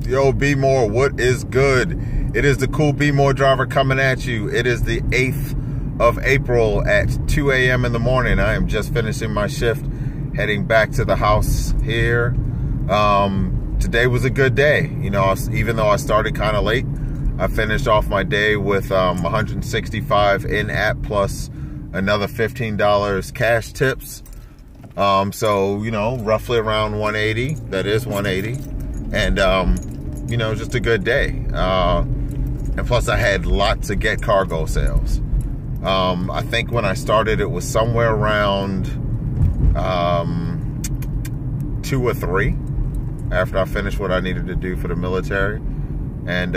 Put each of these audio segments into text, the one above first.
Yo, B'more, what is good? It is the Coolb'more driver coming at you. It is the 8th of April at 2 a.m. in the morning. I am just finishing my shift, heading back to the house here. Today was a good day. You know, even though I started kind of late, I finished off my day with 165 in-app plus another $15 cash tips. So, you know, roughly around 180. That is 180. And, you know, just a good day. And plus I had lots of get cargo sales. I think when I started, it was somewhere around 2 or 3 after I finished what I needed to do for the military. And,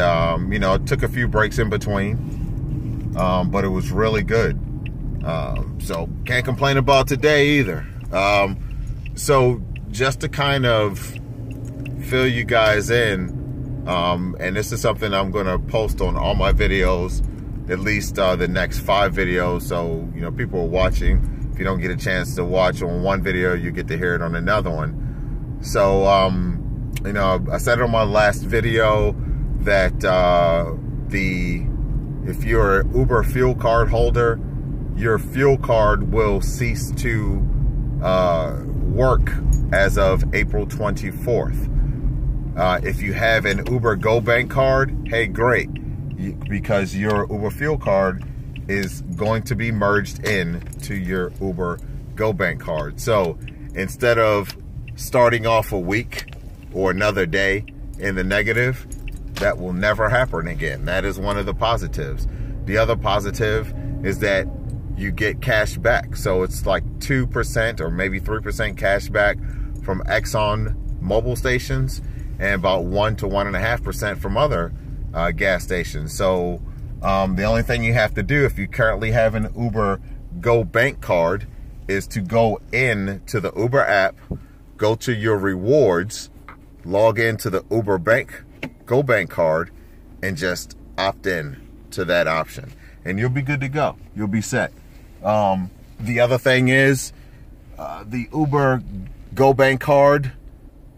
you know, it took a few breaks in between, but it was really good. So can't complain about today either. So just to kind of fill you guys in, and this is something I'm going to post on all my videos, at least the next 5 videos. So, you know, people are watching. If you don't get a chance to watch on one video, you get to hear it on another one. So, you know, I said on my last video that if you're an Uber fuel card holder, your fuel card will cease to work as of April 24th. If you have an Uber Go Bank card, hey, great, because your Uber fuel card is going to be merged in to your Uber Go Bank card. So instead of starting off a week or another day in the negative, that will never happen again. That is one of the positives. The other positive is that you get cash back. So it's like 2% or maybe 3% cash back from Exxon mobile stations and about 1 to 1.5% from other gas stations. So the only thing you have to do if you currently have an Uber Go Bank card is to go in to the Uber app, go to your rewards, log into the Uber Bank Go Bank card, and just opt in to that option. And you'll be good to go. You'll be set. The other thing is the Uber Go Bank card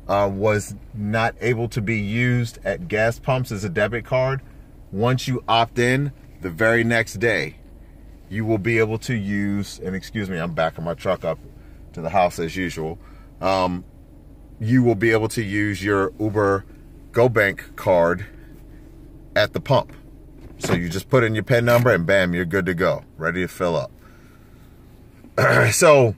was not able to be used at gas pumps as a debit card. Once you opt in, the very next day, you will be able to use, and excuse me, I'm backing my truck up to the house as usual. You will be able to use your Uber Go Bank card at the pump. So you just put in your PIN number and bam, you're good to go, ready to fill up. So,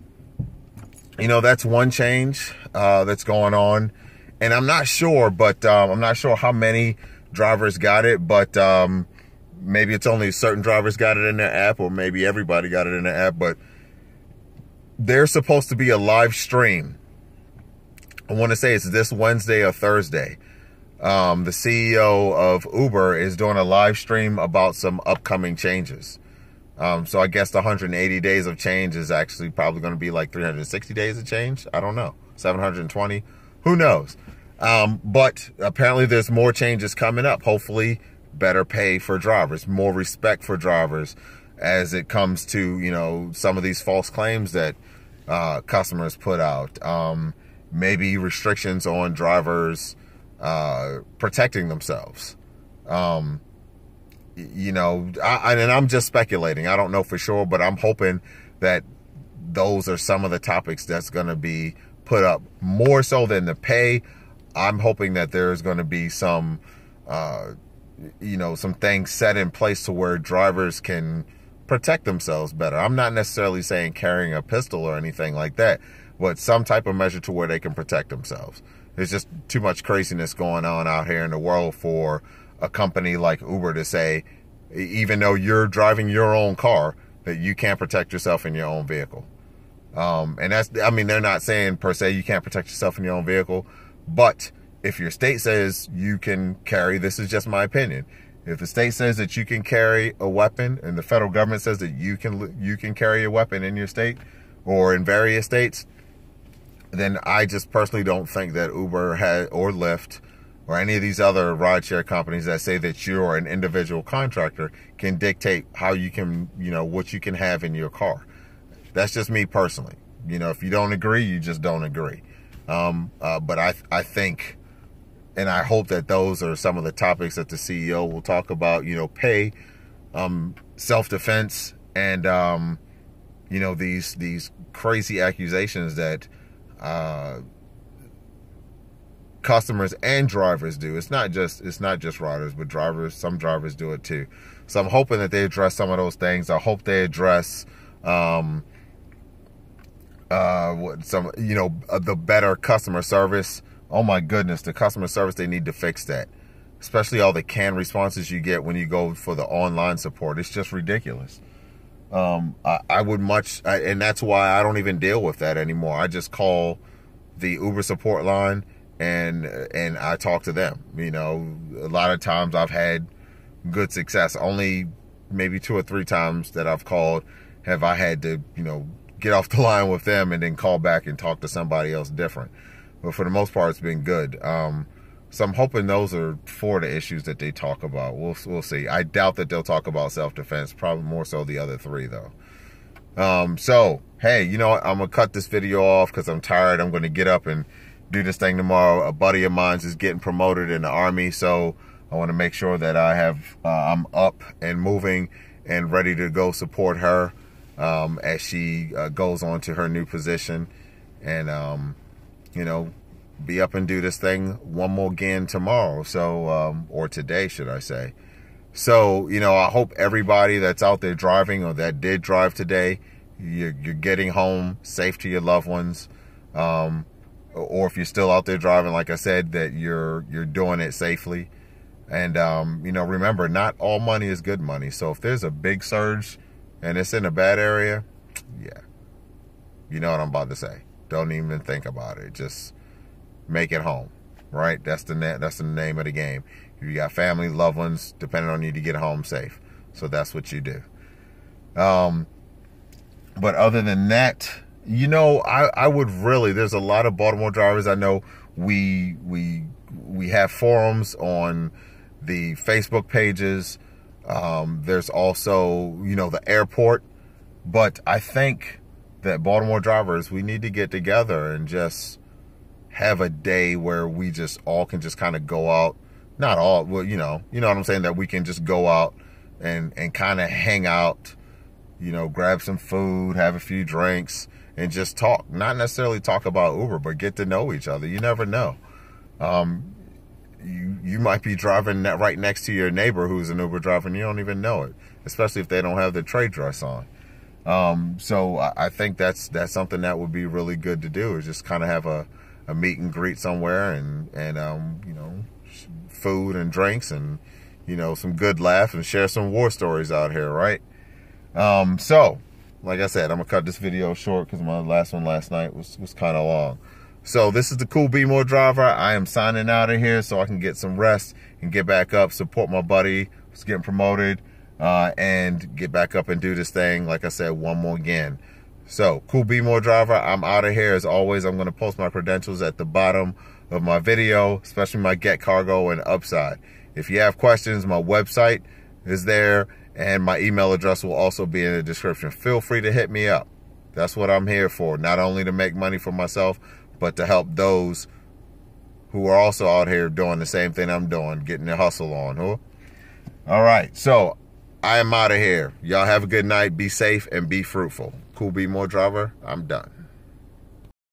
you know, that's one change that's going on. And I'm not sure, but I'm not sure how many drivers got it, but maybe it's only certain drivers got it in their app, or maybe everybody got it in their app. But there's supposed to be a live stream. I want to say it's this Wednesday or Thursday. The CEO of Uber is doing a live stream about some upcoming changes. So I guess the 180 days of change is actually probably going to be like 360 days of change. I don't know. 720. Who knows? But apparently there's more changes coming up. Hopefully better pay for drivers, more respect for drivers as it comes to, you know, some of these false claims that customers put out. Maybe restrictions on drivers protecting themselves. You know, and I'm just speculating. I don't know for sure, but I'm hoping that those are some of the topics that's going to be put up more so than the pay. I'm hoping that there's going to be some, you know, some things set in place to where drivers can protect themselves better. I'm not necessarily saying carrying a pistol or anything like that, but some type of measure to where they can protect themselves. There's just too much craziness going on out here in the world for a company like Uber to say, even though you're driving your own car, that you can't protect yourself in your own vehicle. And that's, I mean, they're not saying per se you can't protect yourself in your own vehicle, but if your state says you can carry, this is just my opinion, if the state says that you can carry a weapon and the federal government says that you can carry a weapon in your state or in various states, then I just personally don't think that Uber or LYFT or any of these other rideshare companies that say that you're an individual contractor can dictate how you can, you know, what you can have in your car. That's just me personally. You know, if you don't agree, you just don't agree. But I think And I hope that those are some of the topics that the CEO will talk about, you know, pay, self-defense, and, you know, these crazy accusations that customers and drivers do. It's not just riders, but drivers. Some drivers do it too. So I'm hoping that they address some of those things. I hope they address the better customer service. Oh my goodness, the customer service, they need to fix that. Especially all the canned responses you get when you go for the online support. It's just ridiculous. I would and that's why I don't even deal with that anymore. I just call the Uber support line and I talk to them. You know, a lot of times I've had good success. Only maybe 2 or 3 times that I've called have I had to, you know, get off the line with them and then call back and talk to somebody else different. But for the most part, it's been good. So I'm hoping those are 4 of the issues that they talk about. We'll see. I doubt that they'll talk about self-defense. Probably more so the other 3, though. So, hey, you know what? I'm going to cut this video off because I'm tired. I'm going to get up and do this thing tomorrow. A buddy of mine is getting promoted in the Army, so I want to make sure that I'm up and moving and ready to go support her as she goes on to her new position. And, you know, be up and do this thing one more again tomorrow. So, or today, should I say. So, you know, I hope everybody that's out there driving or that did drive today, you're getting home safe to your loved ones. Or if you're still out there driving, like I said, that you're doing it safely. And, you know, remember, not all money is good money. So if there's a big surge and it's in a bad area, yeah, you know what I'm about to say. Don't even think about it. Just make it home, right? That's the name of the game. If you got family, loved ones, depending on you to get home safe. So that's what you do. But other than that, you know, I would really, there's a lot of Baltimore drivers. I know we have forums on the Facebook pages. There's also, you know, the airport. But I think that Baltimore drivers, we need to get together and just have a day where we just all can just kind of go out. Not all, well, you know what I'm saying, that we can just go out and kind of hang out, you know, grab some food, have a few drinks, and just talk. Not necessarily talk about Uber, but get to know each other. You never know. You might be driving right next to your neighbor who's an Uber driver and you don't even know it, especially if they don't have the trade dress on. So I think that's something that would be really good to do, is just kind of have a meet and greet somewhere and you know, food and drinks and, you know, some good laughs and share some war stories out here, right? So, like I said, I'm going to cut this video short because my last one last night was kind of long. So this is the Coolb'more driver. I am signing out of here so I can get some rest and get back up, support my buddy who's getting promoted, and get back up and do this thing, like I said, one more again. So, Coolb'more driver, I'm out of here. As always, I'm going to post my credentials at the bottom of my video, especially my Get Cargo and Upside. If you have questions, my website is there, and my email address will also be in the description. Feel free to hit me up. That's what I'm here for, not only to make money for myself, but to help those who are also out here doing the same thing I'm doing, getting their hustle on. Huh? All right, so I am out of here. Y'all have a good night. Be safe and be fruitful. Coolb'more driver, I'm done.